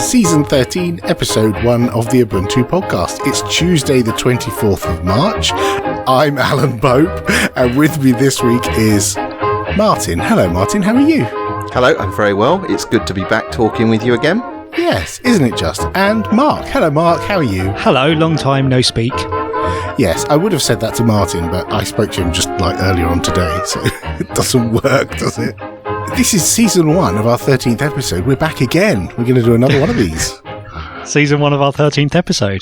Season 13, Episode 1 of the Ubuntu podcast. It's Tuesday the 24th of March. I'm Alan Pope, and with me this week is Martin. Hello Martin, how are you? Hello, I'm very well. It's good to be back talking with you again. Yes, isn't it just? And Mark. Hello Mark, how are you? Hello, long time no speak. Yes, I would have said that to Martin, but I spoke to him just like earlier on today, so it doesn't work, does it? This is Season 1 of our 13th episode. We're back again. We're going to do another one of these. Season 1 of our 13th episode.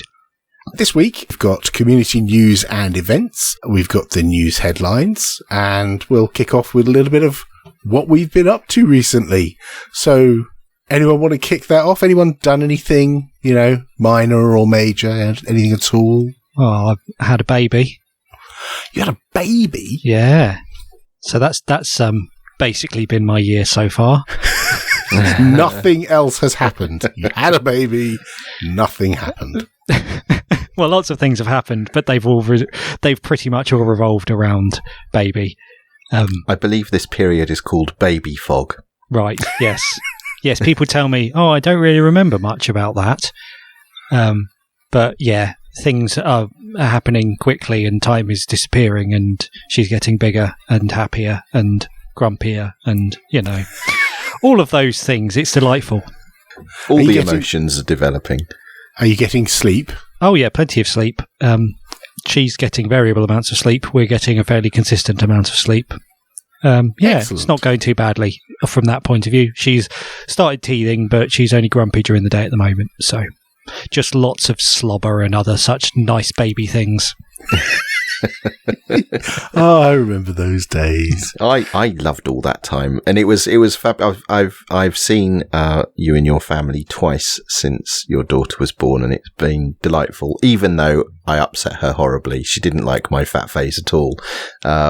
This week, we've got community news and events. We've got the news headlines, and we'll kick off with a little bit of what we've been up to recently. So, anyone want to kick that off? Anyone done anything, minor or major, anything at all? Oh, I had a baby. You had a baby? Yeah. So that's basically been my year so far. Nothing else has happened. You had a baby, nothing happened. Well, lots of things have happened, but they've pretty much all revolved around baby. I believe this period is called baby fog. Right, yes. Yes, people tell me, I don't really remember much about that. But yeah, things are happening quickly and time is disappearing and she's getting bigger and happier and grumpier and, all of those things. It's delightful. All the emotions are developing. Are you getting sleep? Oh, yeah, plenty of sleep. She's getting variable amounts of sleep. We're getting a fairly consistent amount of sleep. Excellent. It's not going too badly from that point of view. She's started teething, but she's only grumpy during the day at the moment. So just lots of slobber and other such nice baby things. Oh, I remember those days. I loved all that time, and it was fab. I've seen you and your family twice since your daughter was born, and it's been delightful. Even though I upset her horribly, she didn't like my fat face at all.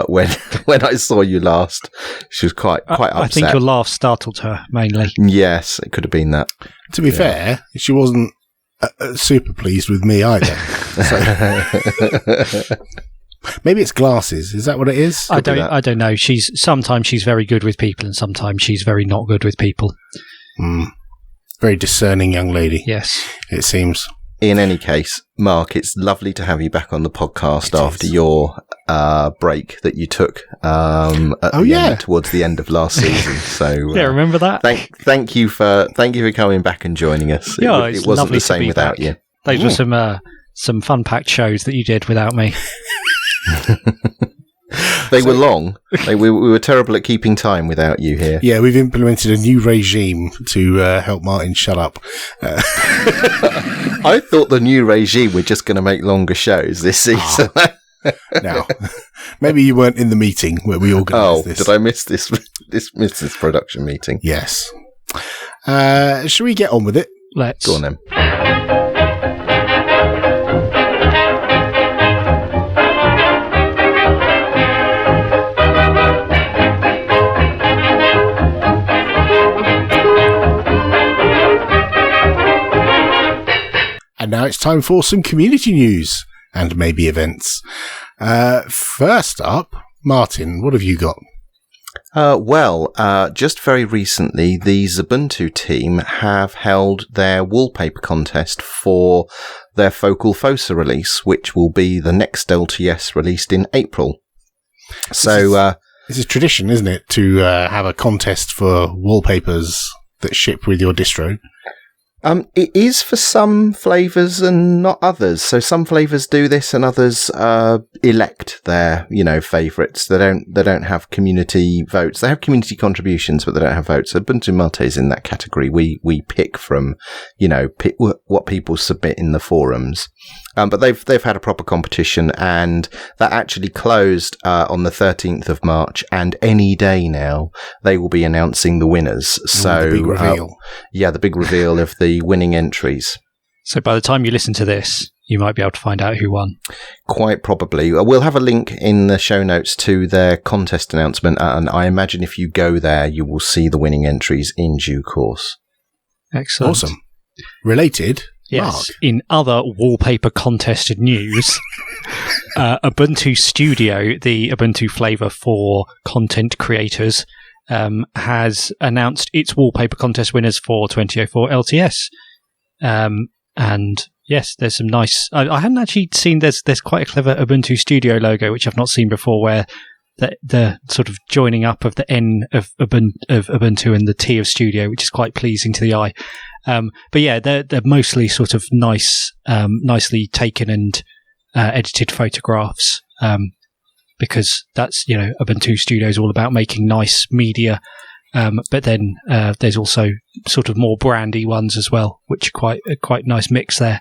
When I saw you last, she was quite upset. I think your laugh startled her mainly. Yes, it could have been that. To be fair, she wasn't super pleased with me either. So. Maybe it's glasses. Is that what it is? I don't know. Sometimes she's very good with people, and sometimes she's very not good with people. Very discerning young lady. Yes, it seems. In any case, Mark, it's lovely to have you back on the podcast after your break that you took. Towards the end of last season. So yeah, remember that. Thank you for coming back and joining us. Yeah, it wasn't the same without you. Those were some fun-packed shows that you did without me. They were long. We were terrible at keeping time without you here. Yeah, we've implemented a new regime to help Martin shut up. I thought the new regime were just going to make longer shows this season. Now, maybe you weren't in the meeting where we organised this. Did I miss this production meeting? Yes. Shall we get on with it? Let's. Go on then. And now it's time for some community news and maybe events. First up, Martin, what have you got? Just very recently, the Ubuntu team have held their wallpaper contest for their Focal Fossa release, which will be the next LTS released in April. So this is tradition, isn't it, to have a contest for wallpapers that ship with your distro? It is for some flavours and not others. So some flavours do this and others elect their, favourites. They don't have community votes. They have community contributions, but they don't have votes. So Ubuntu Mate is in that category. We pick from, pick what people submit in the forums. But they've had a proper competition, and that actually closed on the 13th of March, and any day now they will be announcing the winners. So the big reveal. The big reveal of the winning entries. So by the time you listen to this, you might be able to find out who won. Quite probably. We'll have a link in the show notes to their contest announcement, and I imagine if you go there, you will see the winning entries in due course. Excellent. Awesome. Related. Yes. Mark. In other wallpaper contest news, Ubuntu Studio, the Ubuntu flavor for content creators, has announced its wallpaper contest winners for 2004 LTS. And yes, there's some nice. I hadn't actually seen. There's quite a clever Ubuntu Studio logo, which I've not seen before, where the sort of joining up of the N of Ubuntu and the T of Studio, which is quite pleasing to the eye. But yeah, they're mostly sort of nice, nicely taken and edited photographs, because that's, Ubuntu Studio is all about making nice media. But then there's also sort of more brandy ones as well, which are quite nice mix there.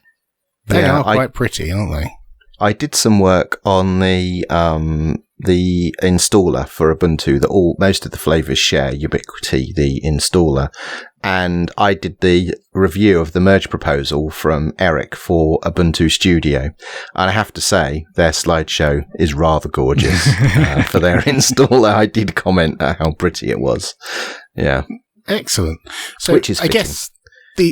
They are quite pretty, aren't they? I did some work on the installer for Ubuntu that most of the flavors share, Ubiquity, the installer. And I did the review of the merge proposal from Eric for Ubuntu Studio. And I have to say, their slideshow is rather gorgeous for their installer. I did comment at how pretty it was. Yeah. Excellent. So which is I guess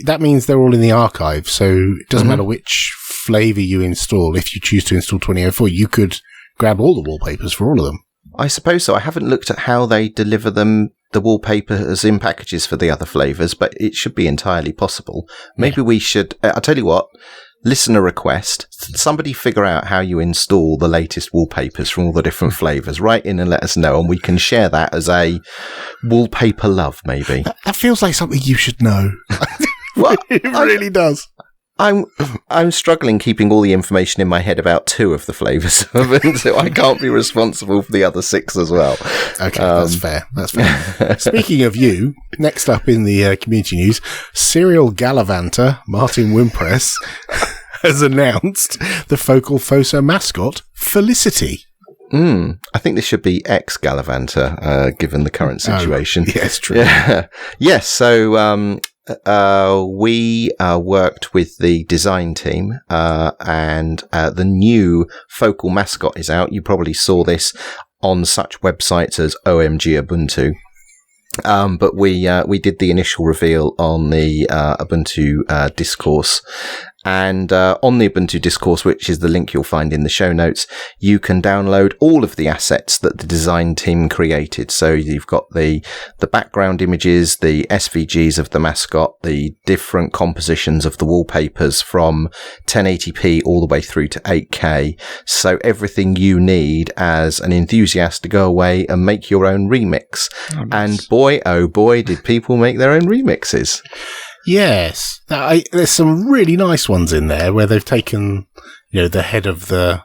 that means they're all in the archive. So it doesn't matter which flavor you install. If you choose to install 2004, you could grab all the wallpapers for all of them. I suppose so. I haven't looked at how they deliver the wallpapers in packages for the other flavors, but it should be entirely possible. Maybe we should, I'll tell you what, listener request, somebody figure out how you install the latest wallpapers from all the different flavors. Write in and let us know, and we can share that as a wallpaper love, maybe. That feels like something you should know. Well, it really does. I'm struggling keeping all the information in my head about 2 of the flavors, so I can't be responsible for the other 6 as well. Okay, that's fair. That's fair. Speaking of you, next up in the community news, serial gallivanter Martin Wimpress has announced the Focal Fossa mascot, Felicity. I think this should be ex-gallivanter, given the current situation. Yes, true. Yeah. Yes, so we worked with the design team, and the new Focal mascot is out. You probably saw this on such websites as OMG Ubuntu. But we did the initial reveal on the Ubuntu discourse. And on the Ubuntu discourse, which is the link you'll find in the show notes, you can download all of the assets that the design team created. So you've got the background images, the SVGs of the mascot, the different compositions of the wallpapers from 1080p all the way through to 8K. So everything you need as an enthusiast to go away and make your own remix. Oh, nice. And boy, oh boy, did people make their own remixes. Yes. There's some really nice ones in there where they've taken, the head of the...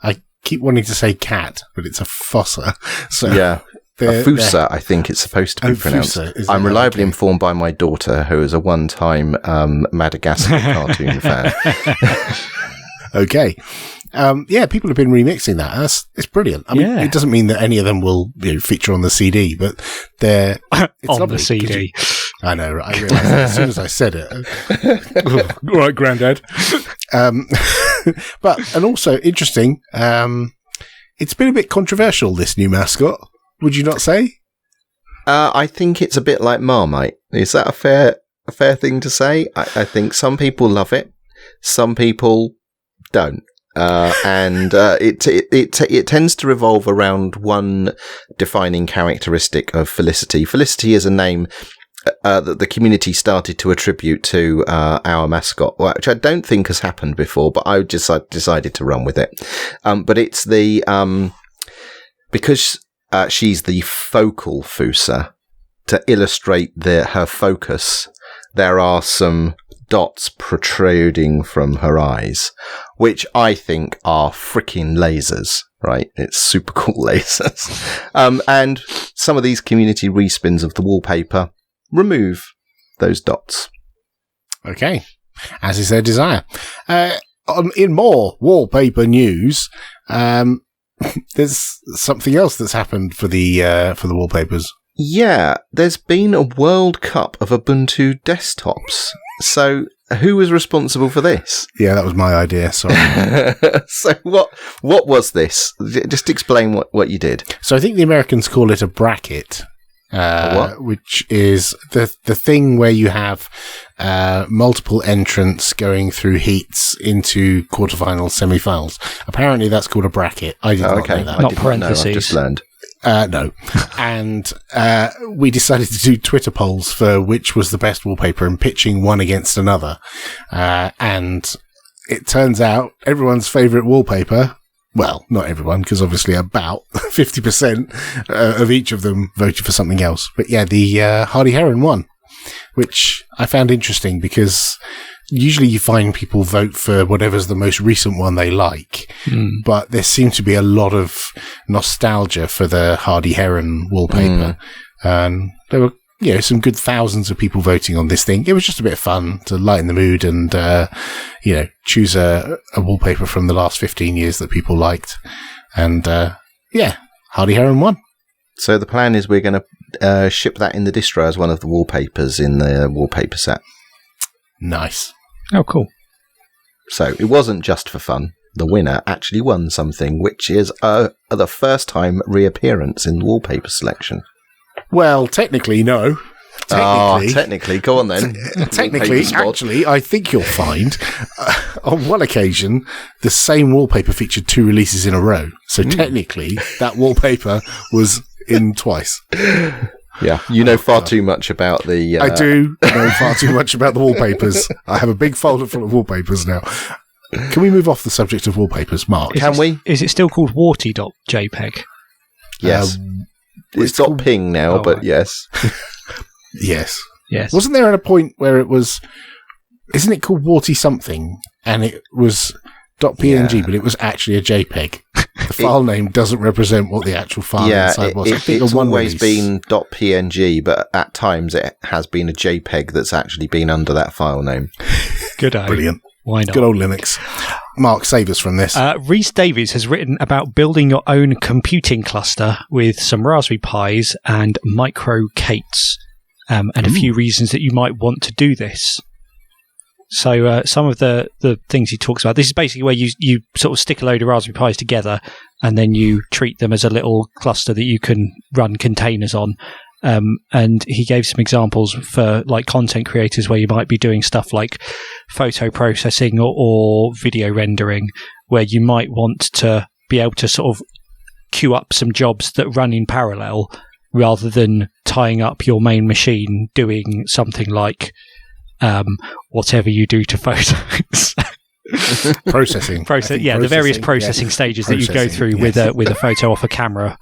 I keep wanting to say cat, but it's a fossa. So yeah. A fusa, I think it's supposed to be pronounced. I'm reliably informed by my daughter, who is a one-time Madagascar cartoon fan. Okay. People have been remixing that. It's brilliant. I mean, it doesn't mean that any of them will feature on the CD, but it's on lovely the CD. I know. I realised that as soon as I said it. All right, Grandad. And also interesting. It's been a bit controversial, this new mascot. Would you not say? I think it's a bit like Marmite. Is that a fair thing to say? I think some people love it, some people don't. It tends to revolve around one defining characteristic of Felicity. Felicity is a name that the community started to attribute to our mascot, which I don't think has happened before, but I just decided to run with it. But it's because she's the focal fossa, to illustrate her focus, there are some dots protruding from her eyes, which I think are freaking lasers, right? It's super cool lasers. And some of these community respins of the wallpaper remove those dots. Okay. As is their desire. In more wallpaper news, there's something else that's happened for the wallpapers. Yeah, there's been a World Cup of Ubuntu desktops. So who was responsible for this? Yeah, that was my idea. Sorry. So what was this? Just explain what you did. So I think the Americans call it a bracket. Which is the thing where you have multiple entrants going through heats into quarterfinals, semifinals. Apparently, that's called a bracket. I did not know that. Not parentheses. I've just learned. No. And we decided to do Twitter polls for which was the best wallpaper and pitching one against another. And it turns out everyone's favourite wallpaper, well, not everyone, because obviously about 50% of each of them voted for something else. But yeah, the Hardy Heron won, which I found interesting because usually you find people vote for whatever's the most recent one they like. But there seemed to be a lot of nostalgia for the Hardy Heron wallpaper. And there were, some good thousands of people voting on this thing. It was just a bit of fun to lighten the mood and, choose a wallpaper from the last 15 years that people liked. And, Hardy Heron won. So the plan is we're going to ship that in the distro as one of the wallpapers in the wallpaper set. Nice. Oh, cool. So it wasn't just for fun. The winner actually won something, which is the first time reappearance in the wallpaper selection. Well, technically, no. Technically. Go on then. Technically, actually, I think you'll find on one occasion the same wallpaper featured 2 releases in a row. So technically, that wallpaper was in twice. Yeah, you know far too much about the... I do know far too much about the wallpapers. I have a big folder full of wallpapers now. Can we move off the subject of wallpapers, Mark? Can we? Is it still called warty.jpg? Yes. It's not ping now, but yes. Yes. Yes. Wasn't there at a point where it was... Isn't it called warty something? And it was .png, but it was actually a JPEG. The file name doesn't represent what the actual file inside was. It's always been .png, but at times it has been a JPEG that's actually been under that file name. Good eye. Brilliant. Why not? Good old Linux. Mark, save us from this. Rhys Davies has written about building your own computing cluster with some Raspberry Pis and micro Kates, and a few reasons that you might want to do this. So some of the things he talks about, this is basically where you sort of stick a load of Raspberry Pis together and then you treat them as a little cluster that you can run containers on. And he gave some examples for like content creators where you might be doing stuff like photo processing or video rendering, where you might want to be able to sort of queue up some jobs that run in parallel rather than tying up your main machine doing something like whatever you do to photos. Processing. The various processing stages that you go through with a photo off a camera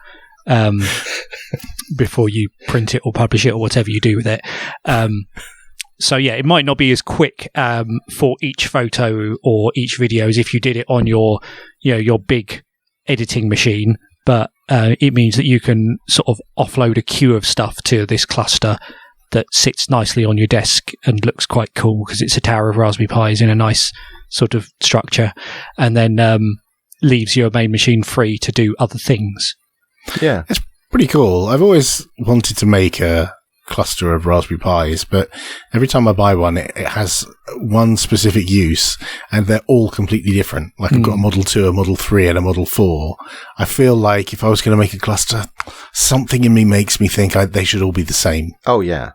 before you print it or publish it or whatever you do with it. So it might not be as quick for each photo or each video as if you did it on your big editing machine, but it means that you can sort of offload a queue of stuff to this cluster that sits nicely on your desk and looks quite cool because it's a tower of Raspberry Pis in a nice sort of structure, and then leaves your main machine free to do other things. Yeah. It's pretty cool. I've always wanted to make a cluster of Raspberry Pis, but every time I buy one, it has one specific use, and they're all completely different. Like I've got a Model 2, a Model 3, and a Model 4. I feel like if I was going to make a cluster, something in me makes me think they should all be the same. Oh, yeah.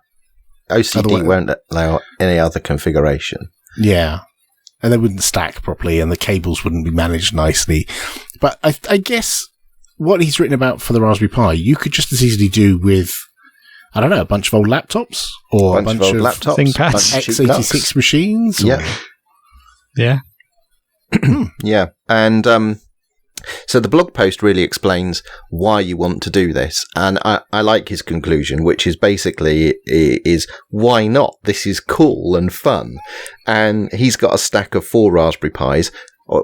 OCD won't allow any other configuration. Yeah. And they wouldn't stack properly, and the cables wouldn't be managed nicely. But I guess what he's written about for the Raspberry Pi, you could just as easily do with, I don't know, a bunch of old laptops or a bunch of laptops, ThinkPads, x86 machines. Yeah. Yeah. And so the blog post really explains why you want to do this. And I like his conclusion, which is basically is why not? This is cool and fun. And he's got a stack of 4 Raspberry Pis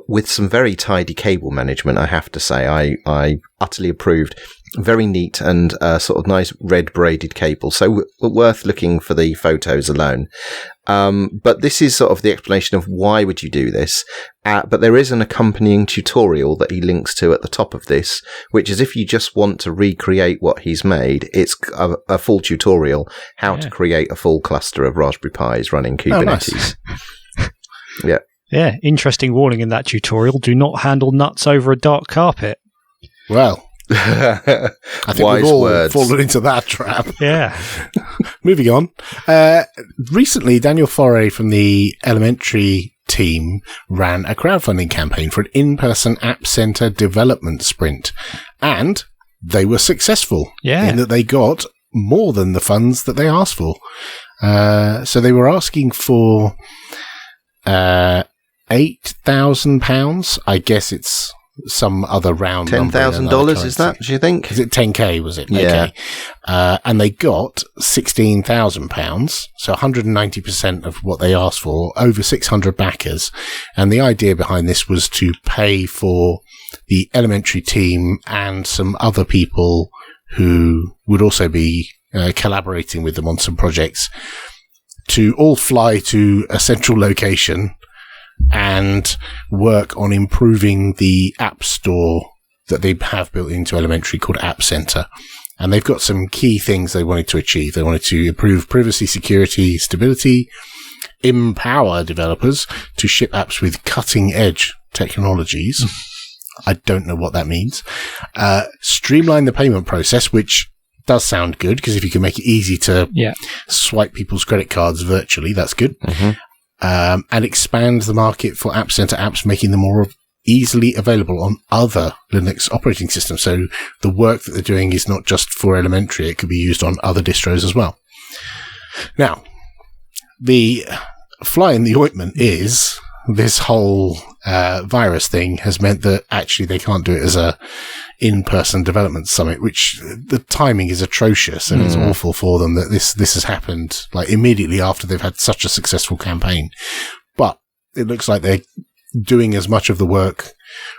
with some very tidy cable management, I have to say. I utterly approved. Very neat and sort of nice red braided cable. So worth looking for the photos alone. But this is sort of the explanation of why would you do this. But there is an accompanying tutorial that he links to at the top of this, which is if you just want to recreate what he's made, it's a full tutorial how to create a full cluster of Raspberry Pis running Kubernetes. Oh, nice. Yeah. Yeah, interesting warning in that tutorial. Do not handle nuts over a dark carpet. Well, I think we've all fallen into that trap. Yeah. Moving on. Recently, Daniel Foray from the Elementary team ran a crowdfunding campaign for an in-person App Center development sprint. And they were successful in that they got more than the funds that they asked for. So they were asking for £8,000. I guess it's some other round number. $10,000 is that, do you think? Is it 10K, was it? Yeah. Okay. And they got £16,000, so 190% of what they asked for, over 600 backers. And the idea behind this was to pay for the elementary team and some other people who would also be collaborating with them on some projects to all fly to a central location and work on improving the app store that they have built into elementary called App Center. And they've got some key things they wanted to achieve. They wanted to improve privacy, security, stability, empower developers to ship apps with cutting edge technologies. I don't know what that means. Streamline the payment process, which does sound good, because if you can make it easy to swipe people's credit cards virtually, that's good. Mm-hmm. And expand the market for App Center apps, making them more easily available on other Linux operating systems. So the work that they're doing is not just for elementary, it could be used on other distros as well. Now, the fly in the ointment is this whole virus thing has meant that actually they can't do it as a in-person development summit, which the timing is atrocious, and it's awful for them that this has happened like immediately after they've had such a successful campaign. But it looks like they're doing as much of the work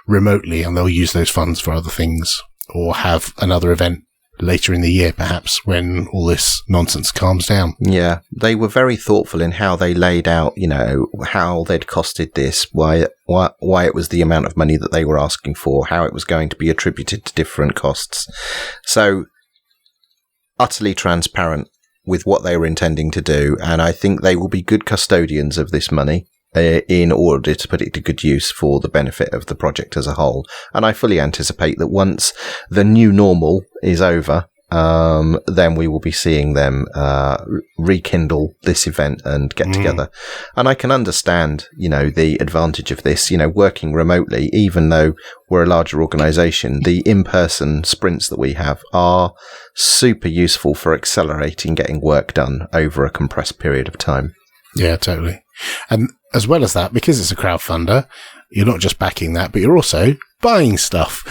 remotely, and they'll use those funds for other things, or have another event later in the year, perhaps, when all this nonsense calms down. Yeah, they were very thoughtful in how they laid out, you know, how they'd costed this, why it was the amount of money that they were asking for, how it was going to be attributed to different costs. So, utterly transparent with what they were intending to do, and I think they will be good custodians of this money in order to put it to good use for the benefit of the project as a whole. And I fully anticipate that once the new normal is over, then we will be seeing them rekindle this event and get together. And I can understand, you know, the advantage of this, you know, working remotely, even though we're a larger organization, the in-person sprints that we have are super useful for accelerating getting work done over a compressed period of time. Yeah, totally. And as well as that, because it's a crowdfunder, you're not just backing that, but you're also buying stuff,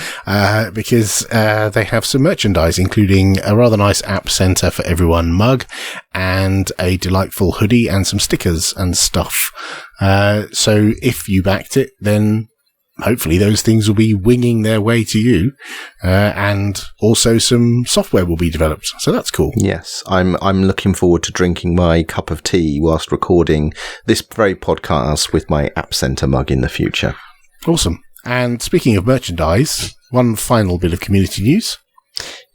because they have some merchandise, including a rather nice App Center for Everyone mug and a delightful hoodie and some stickers and stuff. So if you backed it, then hopefully those things will be winging their way to you, and also some software will be developed. So that's cool. Yes, I'm looking forward to drinking my cup of tea whilst recording this very podcast with my App Center mug in the future. Awesome. And speaking of merchandise, one final bit of community news.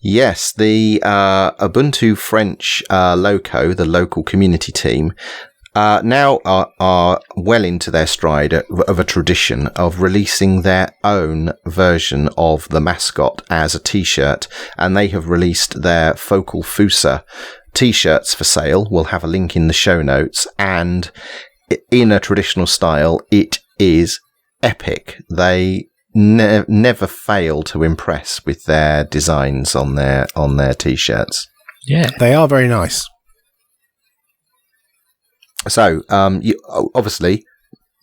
Yes, the Ubuntu French loco, the local community team, now are well into their stride of a tradition of releasing their own version of the mascot as a t-shirt, and they have released their Focal Fusa t-shirts for sale. We'll have a link in the show notes, and in a traditional style, it is epic. They never fail to impress with their designs on their t-shirts. Yeah, they are very nice. So, obviously,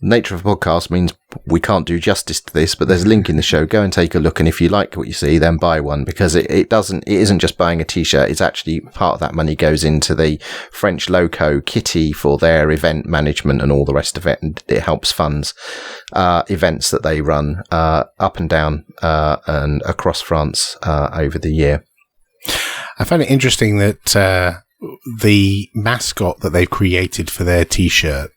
nature of a podcast means we can't do justice to this, but there's a link in the show. Go and take a look, and if you like what you see, then buy one, because it isn't just buying a t-shirt. It's actually part of that money goes into the French loco kitty for their event management and all the rest of it, and it helps funds events that they run up and down and across France over the year. I find it interesting that the mascot that they've created for their t-shirt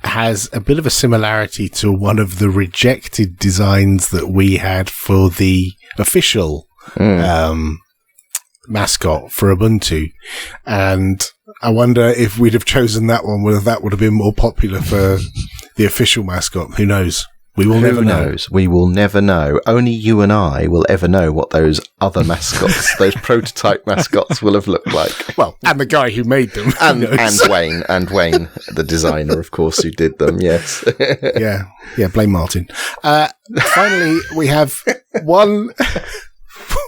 has a bit of a similarity to one of the rejected designs that we had for the official mascot for Ubuntu. And I wonder if we'd have chosen that one, whether that would have been more popular for the official mascot. Who knows? We will never know. We will never know. Only you and I will ever know what those other mascots, those prototype mascots, will have looked like. Well, and the guy who made them. and Wayne, the designer, of course, who did them, yes. Yeah, blame Martin. Finally, we have one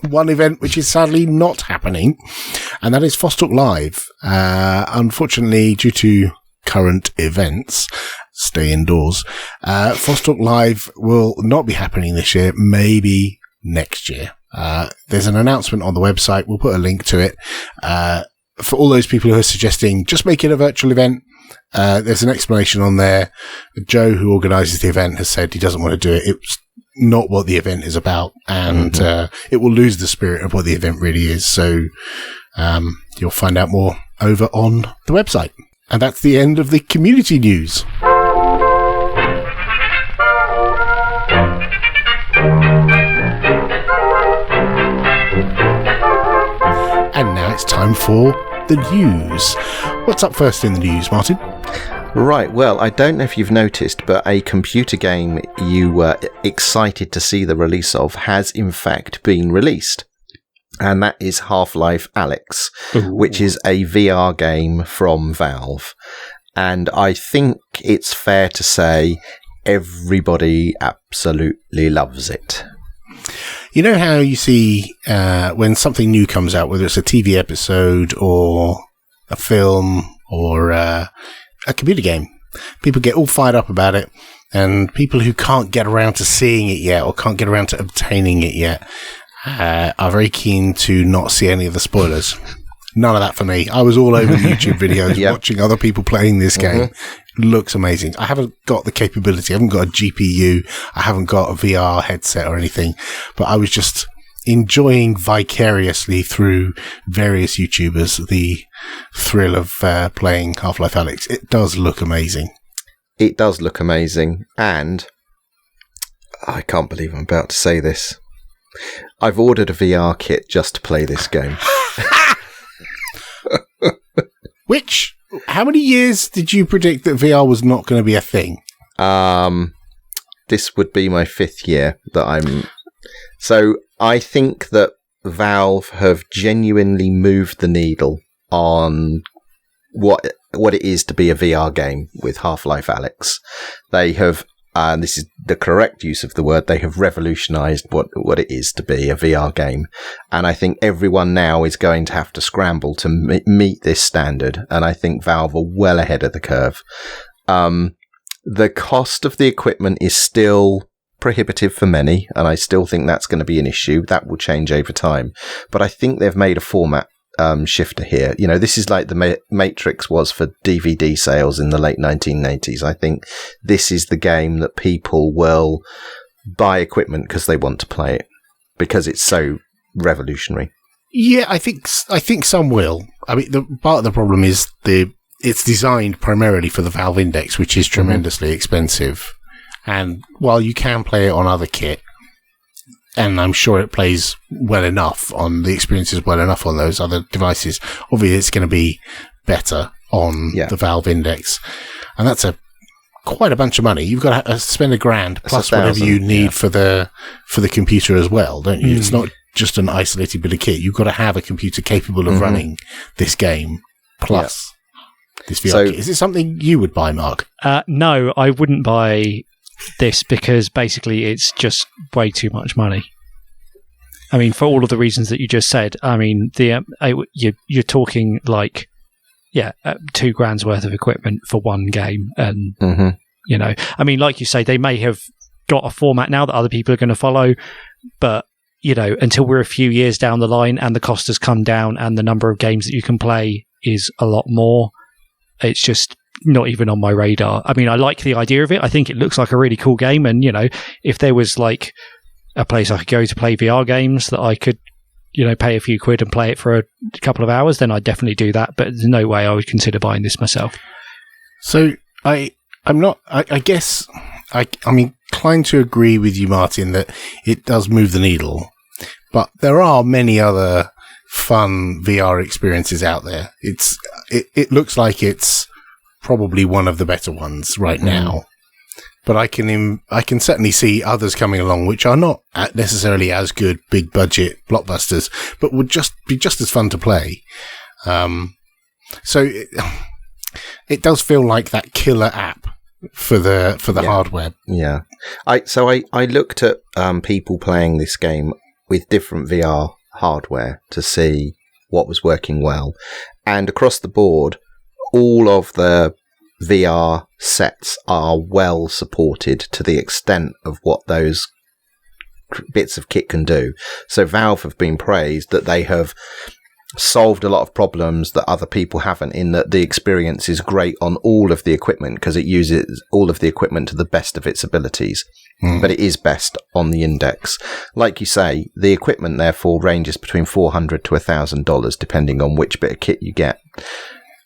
one event which is sadly not happening, and that is Fostalk Live. Unfortunately, due to current events, stay indoors, Fostalk Live will not be happening this year, maybe next year. There's an announcement on the website. We'll put a link to it. For all those people who are suggesting just make it a virtual event, there's an explanation on there. Joe, who organises the event, has said he doesn't want to do it. It's not what the event is about, and it will lose the spirit of what the event really is. So you'll find out more over on the website. And that's the end of the community news. And now it's time for the news. What's up first in the news, Martin? Right, well, I don't know if you've noticed, but a computer game you were excited to see the release of has in fact been released. And that is Half-Life Alyx, which is a VR game from Valve. And I think it's fair to say everybody absolutely loves it. You know how you see when something new comes out, whether it's a TV episode or a film or a computer game, people get all fired up about it, and people who can't get around to seeing it yet or can't get around to obtaining it yet are very keen to not see any of the spoilers. None of that for me. I was all over YouTube videos watching other people playing this game. Looks amazing. I haven't got the capability. I haven't got a GPU. I haven't got a VR headset or anything. But I was just enjoying vicariously through various YouTubers the thrill of playing Half-Life Alyx. It does look amazing. It does look amazing. And I can't believe I'm about to say this. I've ordered a VR kit just to play this game. How many years did you predict that VR was not going to be a thing? This would be my 5th year that I'm... So I think that Valve have genuinely moved the needle on what it is to be a VR game with Half-Life Alyx. They have, and this is the correct use of the word, they have revolutionised what it is to be a VR game. And I think everyone now is going to have to scramble to meet this standard. And I think Valve are well ahead of the curve. The cost of the equipment is still prohibitive for many, and I still think that's going to be an issue. That will change over time. But I think they've made a format shifter here. You know, this is like the Matrix was for DVD sales in the late 1980s. I think this is the game that people will buy equipment because they want to play it, because it's so revolutionary. Yeah, I think some will. I mean, part of the problem is it's designed primarily for the Valve Index, which is tremendously expensive. And while you can play it on other kit, and I'm sure it plays well enough on the experiences well enough on those other devices, obviously it's going to be better on the Valve Index. And that's quite a bunch of money. You've got to spend $1,000 plus whatever you need for the computer as well, don't you? It's not just an isolated bit of kit. You've got to have a computer capable of running this game plus this VR kit. Is it something you would buy, Mark? No, I wouldn't buy this because basically it's just way too much money. I mean, for all of the reasons that you just said, I mean, you're talking like, $2,000 worth of equipment for one game. And, you know, I mean, like you say, they may have got a format now that other people are going to follow, but, you know, until we're a few years down the line and the cost has come down and the number of games that you can play is a lot more, it's just not even on my radar. I mean, I like the idea of it. I think it looks like a really cool game. And, you know, if there was like a place I could go to play VR games that I could, you know, pay a few quid and play it for a couple of hours, then I'd definitely do that. But there's no way I would consider buying this myself. So I'm inclined to agree with you, Martin, that it does move the needle. But there are many other fun VR experiences out there. It looks like it's probably one of the better ones right now, but I can certainly see others coming along which are not necessarily as good big budget blockbusters, but would just be just as fun to play. So it does feel like that killer app for the hardware. Yeah, I looked at people playing this game with different VR hardware to see what was working well. And across the board, all of the VR sets are well supported to the extent of what those bits of kit can do. So Valve have been praised that they have solved a lot of problems that other people haven't, in that the experience is great on all of the equipment because it uses all of the equipment to the best of its abilities. But it is best on the Index. Like you say, the equipment therefore ranges between $400 to $1,000 depending on which bit of kit you get.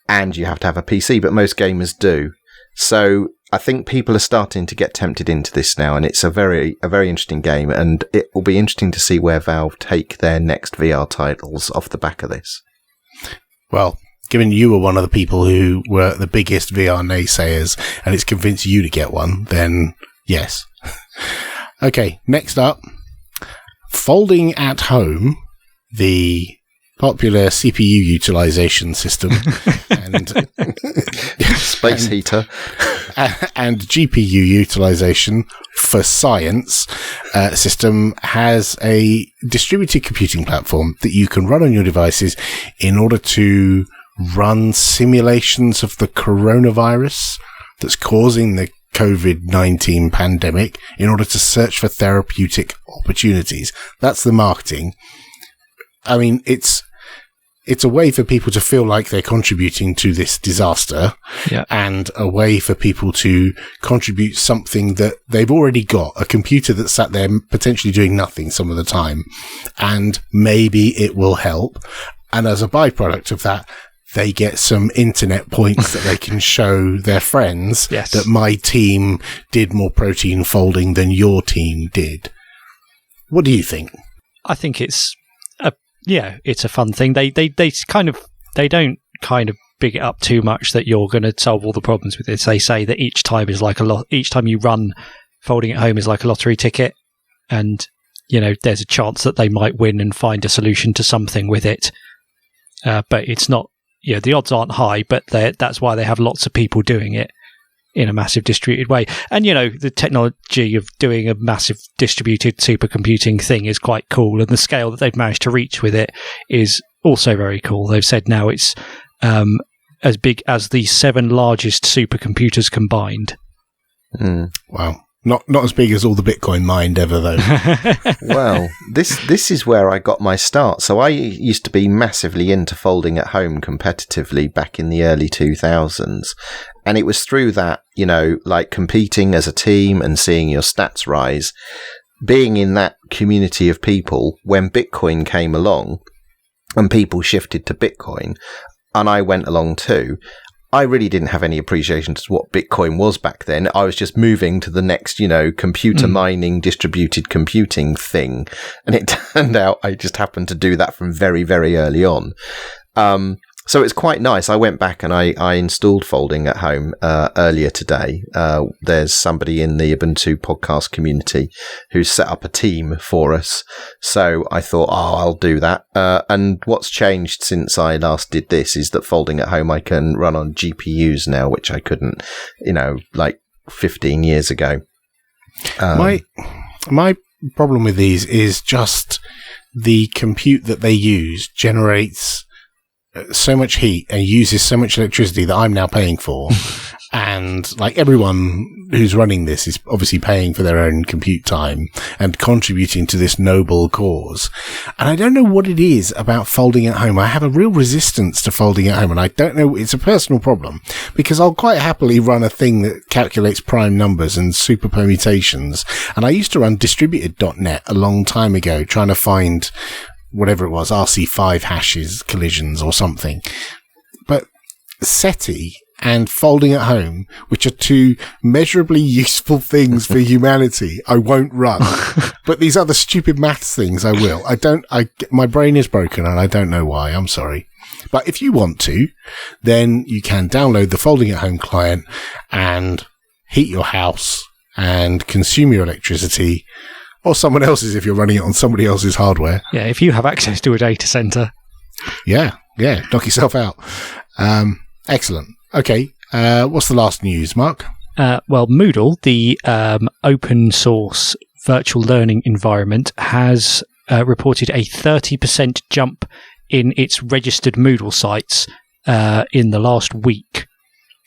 And you have to have a PC, but most gamers do. So I think people are starting to get tempted into this now, and it's a very interesting game, and it will be interesting to see where Valve take their next VR titles off the back of this. Well, given you were one of the people who were the biggest VR naysayers, and it's convinced you to get one, then yes. Okay, next up, folding at home, the popular CPU utilization system and space heater and GPU utilization for science system has a distributed computing platform that you can run on your devices in order to run simulations of the coronavirus that's causing the COVID-19 pandemic in order to search for therapeutic opportunities. That's the marketing. I mean, it's a way for people to feel like they're contributing to this disaster, and a way for people to contribute something that they've already got, a computer that's sat there potentially doing nothing some of the time, and maybe it will help. And as a byproduct of that, they get some internet points that they can show their friends that my team did more protein folding than your team did. What do you think? I think it's a fun thing. They don't kind of big it up too much that you're going to solve all the problems with this. They say that each time you run folding at home is like a lottery ticket, and there's a chance that they might win and find a solution to something with it. But it's not. The odds aren't high, but that's why they have lots of people doing it in a massive distributed way. And, the technology of doing a massive distributed supercomputing thing is quite cool. And the scale that they've managed to reach with it is also very cool. They've said now it's as big as the 7 largest supercomputers combined. Wow. Not as big as all the Bitcoin mined ever, though. Well, this is where I got my start. So I used to be massively into folding at home competitively back in the early 2000s. And it was through that, like competing as a team and seeing your stats rise, being in that community of people when Bitcoin came along and people shifted to Bitcoin, and I went along too. I really didn't have any appreciation to what Bitcoin was back then. I was just moving to the next, computer mining, distributed computing thing. And it turned out I just happened to do that from very, very early on. So it's quite nice. I went back and I installed folding at home earlier today. There's somebody in the Ubuntu podcast community who's set up a team for us. So I thought, I'll do that. And what's changed since I last did this is that folding at home I can run on GPUs now, which I couldn't, like 15 years ago. My problem with these is just the compute that they use generates so much heat and uses so much electricity that I'm now paying for. And like everyone who's running this is obviously paying for their own compute time and contributing to this noble cause. And I don't know what it is about folding at home. I have a real resistance to folding at home, and I don't know. It's a personal problem because I'll quite happily run a thing that calculates prime numbers and super permutations. And I used to run distributed.net a long time ago trying to find whatever it was, RC5 hashes, collisions or something. But SETI and folding at home, which are two measurably useful things for humanity, I won't run. But these other stupid maths things, I will. My brain is broken and I don't know why. I'm sorry. But if you want to, then you can download the folding at home client and heat your house and consume your electricity, or someone else's if you're running it on somebody else's hardware. Yeah, if you have access to a data center. Yeah, knock yourself out. Excellent. Okay, what's the last news, Mark? Well, Moodle, the open source virtual learning environment, has reported a 30% jump in its registered Moodle sites in the last week.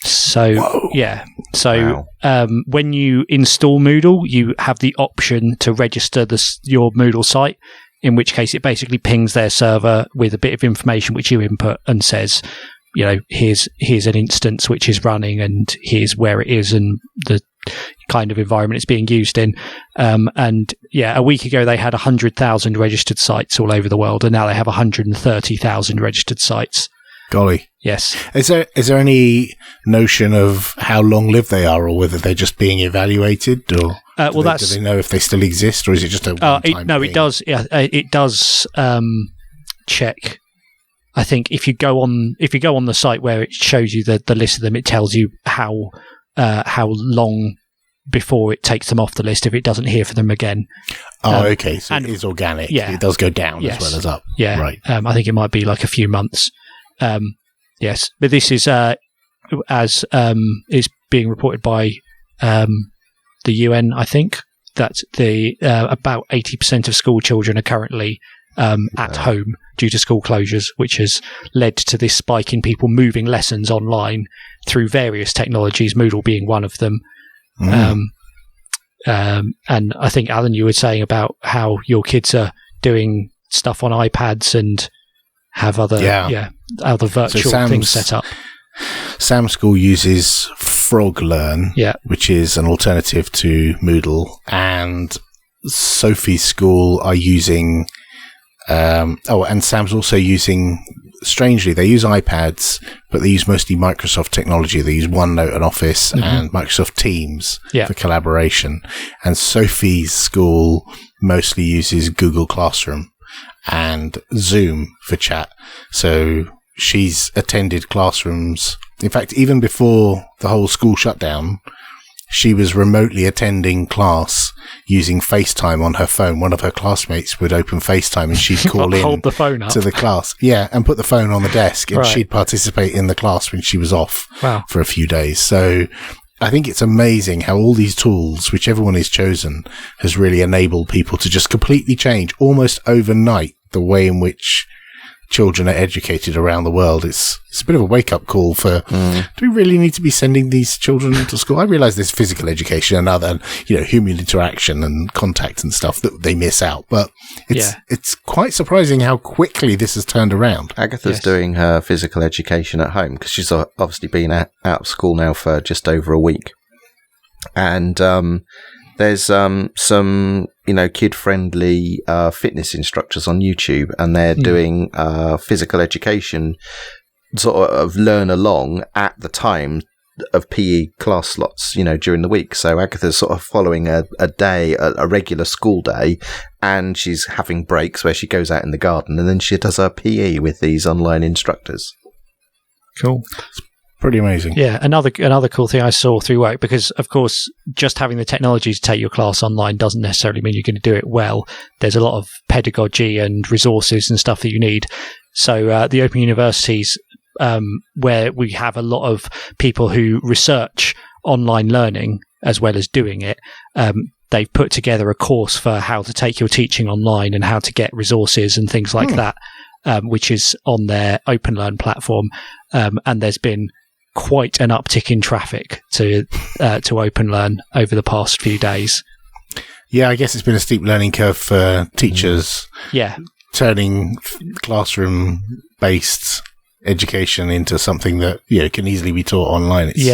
So, whoa. Yeah. So, wow. When you install Moodle, you have the option to register your Moodle site, in which case it basically pings their server with a bit of information which you input and says, here's an instance which is running and here's where it is and the kind of environment it's being used in. And a week ago they had 100,000 registered sites all over the world, and now they have 130,000 registered sites. Golly. Yes. Is there any notion of how long-lived they are, or whether they're just being evaluated, or do they know if they still exist, or is it just a one-time thing? It does. Yeah, it does check. I think if you go on the site where it shows you the list of them, it tells you how long before it takes them off the list if it doesn't hear from them again. Okay. So it is organic. Yeah. It does go down as well as up. Yeah. Right. I think it might be like a few months. Yes, but this is as is being reported by the UN. I think that the about 80% of school children are currently at home due to school closures, which has led to this spike in people moving lessons online through various technologies, Moodle being one of them. And I think, Alan, you were saying about how your kids are doing stuff on iPads and have other virtual things set up. Sam's school uses Frog Learn, which is an alternative to Moodle, and Sophie's school are using and Sam's also using, strangely, they use iPads, but they use mostly Microsoft technology. They use OneNote and Office and Microsoft Teams for collaboration. And Sophie's school mostly uses Google Classroom and Zoom for chat. So she's attended classrooms. In fact, even before the whole school shutdown, she was remotely attending class using FaceTime on her phone. One of her classmates would open FaceTime and she'd call in hold the phone up to the class. Yeah, and put the phone on the desk, and she'd participate in the class when she was off for a few days. So I think it's amazing how all these tools, whichever one is chosen, has really enabled people to just completely change, almost overnight, the way in which children are educated around the world. It's a bit of a wake-up call for, do we really need to be sending these children to school? I realise there's physical education and other, human interaction and contact and stuff that they miss out, but it's quite surprising how quickly this has turned around. Agatha's doing her physical education at home because she's obviously been out of school now for just over a week. And there's some kid-friendly fitness instructors on YouTube, and they're doing physical education sort of learn along at the time of PE class slots, during the week. So Agatha's sort of following a day, a regular school day, and she's having breaks where she goes out in the garden, and then she does her PE with these online instructors. Cool. Pretty amazing. Yeah, another cool thing I saw through work, because of course just having the technology to take your class online doesn't necessarily mean you're going to do it well. There's a lot of pedagogy and resources and stuff that you need. So the Open Universities, where we have a lot of people who research online learning as well as doing it, they've put together a course for how to take your teaching online and how to get resources and things like that, which is on their Open Learn platform. And there's been quite an uptick in traffic to Open Learn over the past few days. Yeah, I guess it's been a steep learning curve for teachers. Yeah. Turning classroom-based education into something that can easily be taught online. It's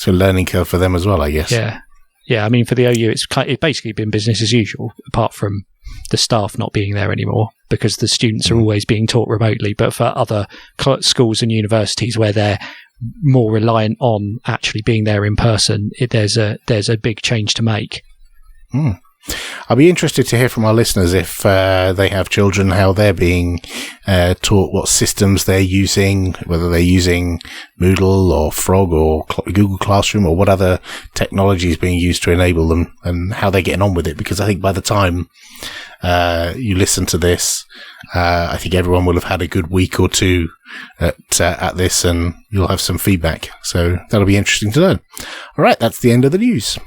a learning curve for them as well, I guess. Yeah. I mean, for the OU, it's basically been business as usual, apart from the staff not being there anymore, because the students are always being taught remotely. But for other schools and universities where they're more reliant on actually being there in person, there's a big change to make. I'll be interested to hear from our listeners if they have children, how they're being taught, what systems they're using, whether they're using Moodle or Frog or Google Classroom or what other technology is being used to enable them, and how they're getting on with it. Because I think by the time you listen to this, I think everyone will have had a good week or two at this, and you'll have some feedback. So that'll be interesting to learn. All right, that's the end of the news.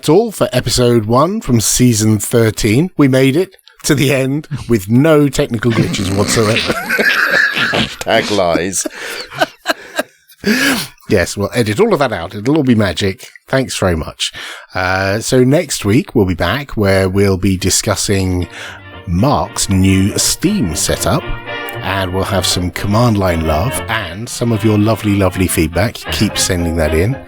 that's all for episode 1 from season 13. We made it to the end with no technical glitches whatsoever. Tag lies. Yes, we'll edit all of that out. It'll all be magic. Thanks very much. So next week we'll be back where we'll be discussing Mark's new Steam setup, and we'll have some command line love and some of your lovely feedback. Keep sending that in.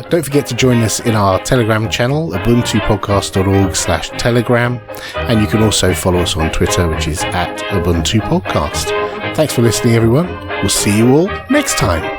Don't forget to join us in our Telegram channel, ubuntupodcast.org/telegram, and you can also follow us on Twitter, which is @ubuntupodcast. Thanks for listening, everyone. We'll see you all next time.